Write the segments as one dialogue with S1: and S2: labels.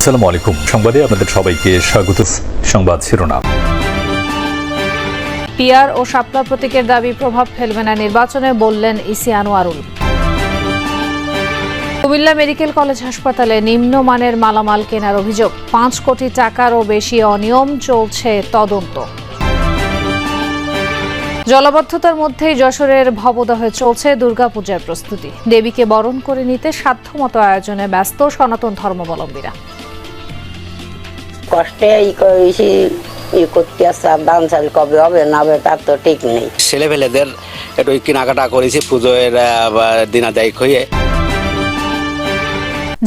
S1: আসসালামু আলাইকুম। সংবাদে আপনাদের সবাইকে স্বাগত। সংবাদ শিরোনাম।
S2: পিআর ও শাপলা প্রতীকের দাবি প্রভাব ফেলবে না নির্বাচনে, বললেন EC Anwarul. Comilla medical college হাসপাতালে নিম্নমানের মালামাল কেনার অভিযোগ, 5 কোটি টাকারও বেশি অনিয়ম, চলছে তদন্ত। জলাবদ্ধতার মধ্যেই যশোরের ভবদহে চলছে দুর্গাপূজার প্রস্তুতি। দেবীকে বরণ করে নিতে সাধ্যমতো আয়োজনে ব্যস্ত সনাতন ধর্মাবলম্বীরা।
S3: কষ্টে করতে আসছে, দান চাল কবে হবে না হবে তার তো ঠিক নেই।
S4: ছেলেপেলেদের একটু কেনাকাটা করেছি পুজোর দিনাদায়ক হয়ে।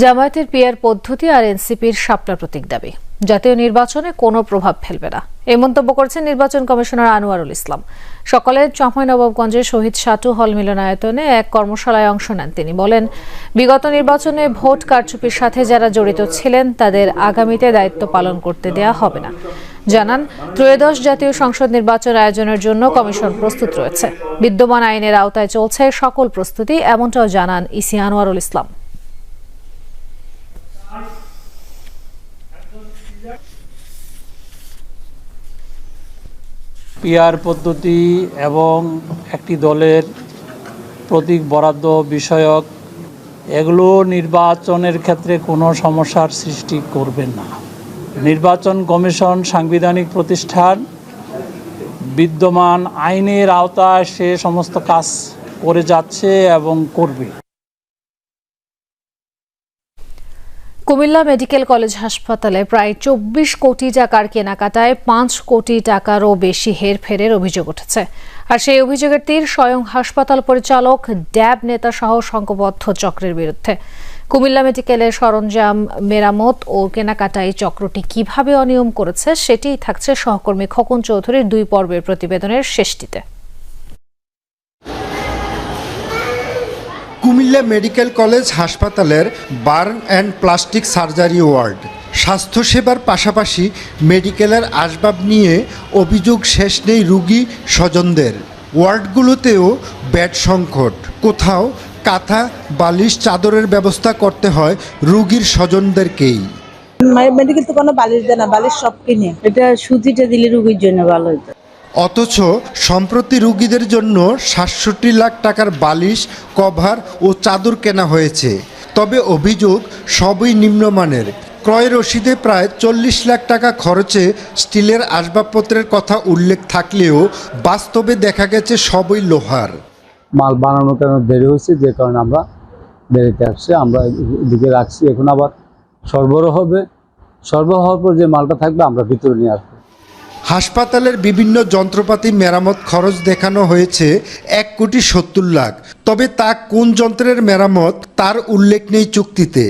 S2: জামায়াতের পিআর পদ্ধতি আর এনসিপির শাপলা প্রতীক দাবি জাতীয় নির্বাচনে কোনো প্রভাব ফেলবে না, এই মন্তব্য করেছেন নির্বাচন কমিশনার আনোয়ারুল ইসলাম। সকালে চাঁপাইনবাবগঞ্জের শহীদ সাটু হল মিলনায়তনে এক কর্মশালায় অংশ নেন তিনি। বলেন, বিগত নির্বাচনে ভোট কারচুপির সাথে যারা জড়িত ছিলেন তাদের আগামীতে দায়িত্ব পালন করতে দেয়া হবে না। জানান, ত্রয়োদশ জাতীয় সংসদ নির্বাচন আয়োজনের জন্য কমিশন প্রস্তুত রয়েছে। বিদ্যমান আইনের আওতায় চলছে সকল প্রস্তুতি, এমনটাও জানান ইসি আনোয়ারুল ইসলাম।
S5: পিআর পদ্ধতি এবং একটি দলের প্রতীক বরাদ্দ বিষয়ক এগুলো নির্বাচনের ক্ষেত্রে কোনো সমস্যার সৃষ্টি করবে না। নির্বাচন কমিশন সাংবিধানিক প্রতিষ্ঠান, বিদ্যমান আইনের আওতায় সে সমস্ত কাজ করে যাচ্ছে এবং করবে।
S2: কুমিল্লা মেডিকেল কলেজ হাসপাতালে প্রায় 24 কোটি টাকার কেনাকাটায় 5 কোটি টাকারও বেশি হেরফেরের অভিযোগ উঠেছে। আর সেই অভিযোগের তীর স্বয়ং হাসপাতাল পরিচালক, ড্যাব নেতা সহ সংঘবদ্ধ চক্রের বিরুদ্ধে। কুমিল্লা মেডিকেলের সরঞ্জাম মেরামত ও কেনাকাটায় চক্রটি কিভাবে অনিয়ম করেছে সেটিই থাকছে সহকর্মী খোকন চৌধুরীর 2 পর্বের প্রতিবেদনের শেষটিতে।
S6: কুমিল্লা মেডিকেল কলেজ হাসপাতালের burn and plastic surgery ward. স্বাস্থ্যসেবার পাশাপাশি মেডিকেলের আসবাব নিয়ে অভিযোগ শেষ নেই রুগী স্বজনদের। ওয়ার্ডগুলোতেও বেড সংকট, কোথাও কাঁথা, বালিশ, চাদরের ব্যবস্থা করতে হয় রুগীর স্বজনদেরকেই।
S7: মেডিকেল তো কোনো বালিশ দেয় না, বালিশ সব কিনে, এটা সুতিটা দিলে রুগীর জন্য ভালো হতো।
S6: অথচ সম্প্রতি রুগীদের জন্য 67 লাখ টাকার বালিশ, কভার ও চাদর কেনা হয়েছে। তবে অভিযোগ সবই নিম্নমানের। ক্রয় রসিদে প্রায় 40 লাখ টাকা খরচে স্টিলের আসবাবপত্রের কথা উল্লেখ থাকলেও বাস্তবে দেখা গেছে সবই লোহার।
S8: মাল বানানো কেন দেরি হয়েছে, যে কারণে আমরা দেরিতে আসছে, আমরা এদিকে রাখছি। এখন আবার সরবরাহ হবে, সরবরাহ হওয়ার পর যে মালটা থাকবে আমরা ভিতরে নিয়ে আসবো।
S6: হাসপাতালের বিভিন্ন যন্ত্রপাতি মেরামত খরচ দেখানো হয়েছে 1,70 লাখ। তবে তা কোন যন্ত্রের মেরামত তার উল্লেখ নেই চুক্তিতে।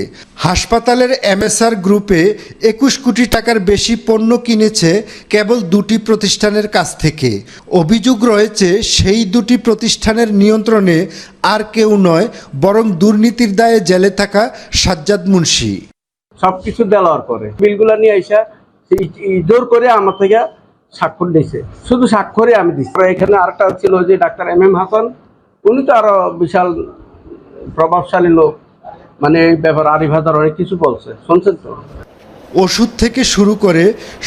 S6: হাসপাতালের এমএসআর গ্রুপে 21 কোটি টাকার বেশি পণ্য কিনেছে কেবল 2টি প্রতিষ্ঠানের কাছ থেকে। অভিযোগ রয়েছে সেই 2টি প্রতিষ্ঠানের নিয়ন্ত্রণে আর কেউ নয়, বরং দুর্নীতির দায়ে জেলে থাকা সাজ্জাদ মুন্সি।
S9: সবকিছু দেওয়ার পরে বিলগুলা নিয়ে আইসা জোর করে আমার থেকে স্বাক্ষর দিয়েছে, শুধু স্বাক্ষরে আমি দিচ্ছি। এখানে আরেকটা ছিল যে ডাক্তার MM হাসান, উনি তো আরো বিশাল প্রভাবশালী লোক, মানে এই ব্যাপার আরিফ হায়দার অনেক কিছু বলছে, শুনছেন তো।
S6: ওষুধ থেকে শুরু করে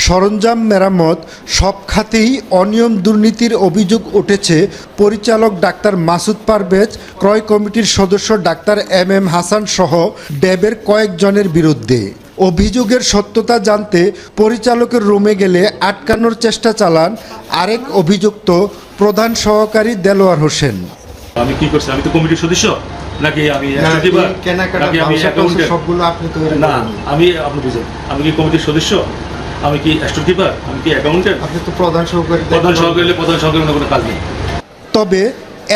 S6: সরঞ্জাম মেরামত সব খাতেই অনিয়ম দুর্নীতির অভিযোগ উঠেছে পরিচালক ডাক্তার মাসুদ পারভেজ, ক্রয় কমিটির সদস্য ডাক্তার MM হাসান সহ ড্যাবের কয়েকজনের বিরুদ্ধে। অভিযোগের সত্যতা জানতে পরিচালকের রুমে গেলে আটকানোর চেষ্টা চালান আরেক অভিযুক্ত প্রধান সহকারী দেলোয়ার হোসেন।
S10: আমি কি করছি? আমি তো কমিটির সদস্য নাকি আমি আমি কি কমিটির সদস্য? আমি কি স্টোর কিপার? আমি কি অ্যাকাউন্টেন্ট? আপনি তো প্রধান সহকারী কোনো কাজ নেই।
S6: তবে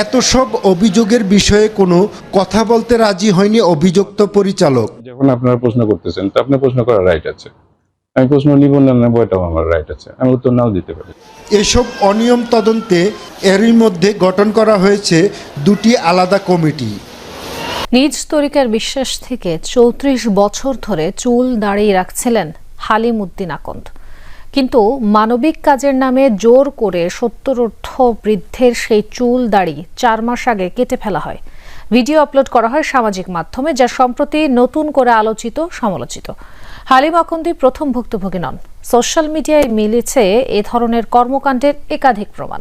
S6: এত সব অভিযোগের বিষয়ে কোনো কথা বলতে রাজি হয়নি অভিযুক্ত পরিচালক।
S11: যখন আপনারা প্রশ্ন করতেছেন তো আপনার প্রশ্ন করার রাইট আছে, আমি প্রশ্ন নিব না নেব এটাও আমার রাইট আছে, আমি উত্তর নাও দিতে পারি।
S6: এসব অনিয়ম তদন্তে এরই মধ্যে গঠন করা হয়েছে 2টি আলাদা কমিটি।
S2: নিজ তরিকার বিশ্বাস থেকে 34 বছর ধরে চুল দাঁড়িয়ে রাখছিলেন হালিম উদ্দিন আকন্দ, কিন্তু মানবিক কাজের নামে জোর করে 70 বৃদ্ধের সেই চুল দাড়ি 4 মাস আগে কেটে ফেলা হয়। ভিডিও আপলোড করা হয় সামাজিক মাধ্যমে, যা সম্প্রতি নতুন করে আলোচিত সমালোচিত। হালিম আখন্দি প্রথম ভুক্তভোগী নন। সোশ্যাল মিডিয়ায় মিলেছে এ ধরনের কর্মকাণ্ডের একাধিক প্রমাণ।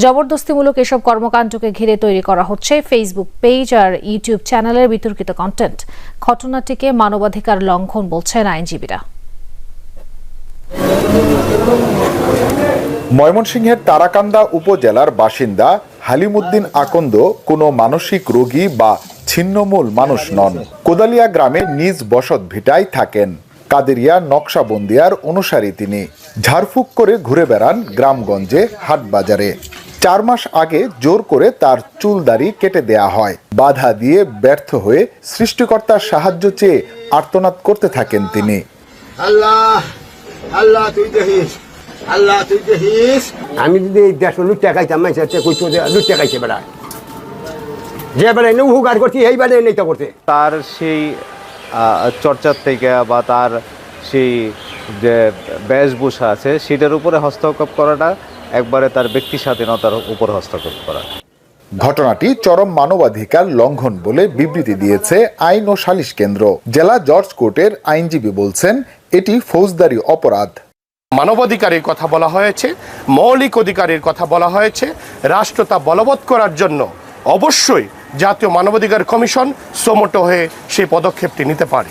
S2: জবরদস্তিমূলক এসব কর্মকাণ্ডকে ঘিরে তৈরি করা হচ্ছে ফেসবুক পেজ আর ইউটিউব চ্যানেলের বিতর্কিত কন্টেন্ট। ঘটনাটিকে মানবাধিকার লঙ্ঘন বলছেন আইনজীবীরা।
S12: ময়মনসিংহের তারাকান্দা উপজেলার বাসিন্দা হালিমউদ্দিন আকন্দ কোনো মানসিক রোগী বা ছিন্নমূল মানুষ নন। কোদালিয়া গ্রামে নিজ বসত ভিটায় থাকেন। কাদেরিয়া নকশাবন্দিয়ার অনুসারী তিনি। ঝাড়ফুঁক করে ঘুরে বেড়ান গ্রামগঞ্জে, হাট বাজারে। 4 মাস আগে জোর করে তার চুলদাড়ি কেটে দেয়া হয়। বাধা দিয়ে ব্যর্থ হয়ে সৃষ্টিকর্তার সাহায্য চেয়ে আর্তনাদ করতে থাকেন তিনি।
S13: আল্লাহ আল্লাহ তুই দেখিস, আল্লাহ তুই দেখিস। আমি যদি এই 150 লুট খাইতাম, লুট খাইছে বেড়া, যে বেড়া এনে হুগার করছি এই বেড়া এনেই তো করছে।
S14: তার সেই চর্চার থেকে বা তার সেই যে বেশভূষা আছে সেটার উপরে হস্তক্ষেপ করাটা একবারে তার ব্যক্তি স্বাধীনতার উপর হস্তক্ষেপ করা।
S12: ঘটনাটি চরম মানবাধিকার লঙ্ঘন বলে বিবৃতি দিয়েছে আইন ও সালিশ কেন্দ্র। জেলা জজ কোর্টের আইনজীবী বলছেন এটি ফৌজদারি অপরাধ।
S15: মানবাধিকারের কথা বলা হয়েছে, মৌলিক অধিকারের কথা বলা হয়েছে। রাষ্ট্র তা বলবৎ করার জন্য অবশ্যই জাতীয় মানবাধিকার কমিশন সোমোটো হয়ে সেই পদক্ষেপটি নিতে পারে।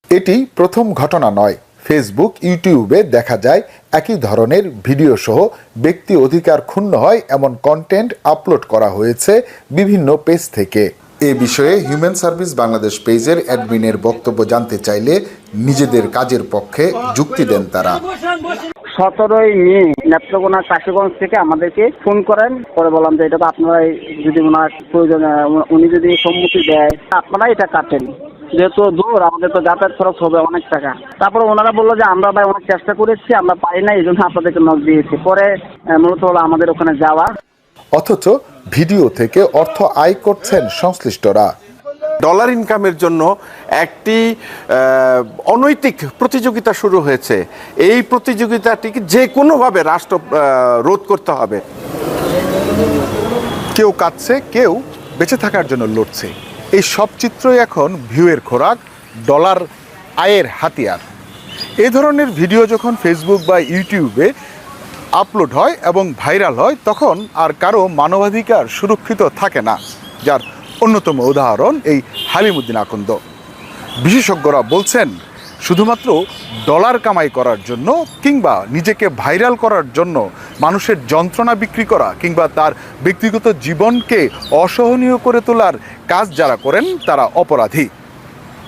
S12: এটি প্রথম ঘটনা নয়। ফেসবুক, ইউটিউবে দেখা যায় একই ধরনের ভিডিও সহ ব্যক্তি অধিকার ক্ষুণ্ণ হয় এমন কন্টেন্ট আপলোড করা হয়েছে বিভিন্ন পেজ থেকে। এ বিষয়ে হিউম্যান সার্ভিস বাংলাদেশ পেজের অ্যাডমিনের বক্তব্য জানতে চাইলে নিজেদের কাজের পক্ষে যুক্তি দেন তারা।
S16: 17ই মে নেত্রকোনা কাশীগঞ্জ থেকে আমাদেরকে ফোন করেন। পরে বললাম যে এটা তো আপনারাই, যদি ওনার প্রয়োজন উনি যদি সম্মতি দেয় আপনারা এটা কাটেন, যেহেতু দূর আমাদের তো যাতায়াত খরচ হবে অনেক টাকা। তারপরে ওনারা বললো যে আমরা ভাই অনেক চেষ্টা করেছি, আমরা পাই না, এই জন্য আপনাদেরকে নক দিয়েছি। পরে মূলত হলো আমাদের ওখানে যাওয়া।
S12: অথচ ভিডিও থেকে অর্থ আয় করছেন সংশ্লিষ্টরা।
S15: ডলার ইনকামের জন্য একটি অনৈতিক প্রতিযোগিতা শুরু হয়েছে। এই প্রতিযোগিতাটিকে যে কোনোভাবে রাষ্ট্র রোধ করতে হবে।
S12: কেউ কাঁদছে, কেউ বেঁচে থাকার জন্য লড়ছে। এই সব চিত্রই এখন ভিউয়ের খোরাক, ডলার আয়ের হাতিয়ার। এ ধরনের ভিডিও যখন ফেসবুক বা ইউটিউবে আপলোড হয় এবং ভাইরাল হয়, তখন আর কারো মানবাধিকার সুরক্ষিত থাকে না, যার অন্যতম উদাহরণ এই হালিমউদ্দিন আকন্দ। বিশেষজ্ঞরা বলছেন শুধুমাত্র ডলার কামাই করার জন্য কিংবা নিজেকে ভাইরাল করার জন্য মানুষের যন্ত্রণা বিক্রি করা কিংবা তার ব্যক্তিগত জীবনকে অসহনীয় করে তোলার কাজ যারা করেন তারা অপরাধী।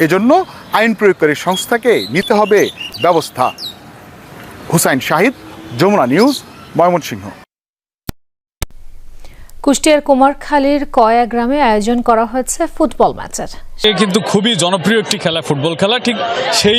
S12: এজন্য আইন প্রয়োগকারী সংস্থাকে নিতে হবে ব্যবস্থা। হুসাইন শাহিদ, যমুনা নিউজ, ময়মনসিংহ।
S2: কুষ্টিয়ার কুমারখালীর কয়া গ্রামে আয়োজন করা হয়েছে ফুটবল ম্যাচের।
S10: কিন্তু খুবই জনপ্রিয় একটি খেলা, ফুটবল খেলা। ঠিক সেই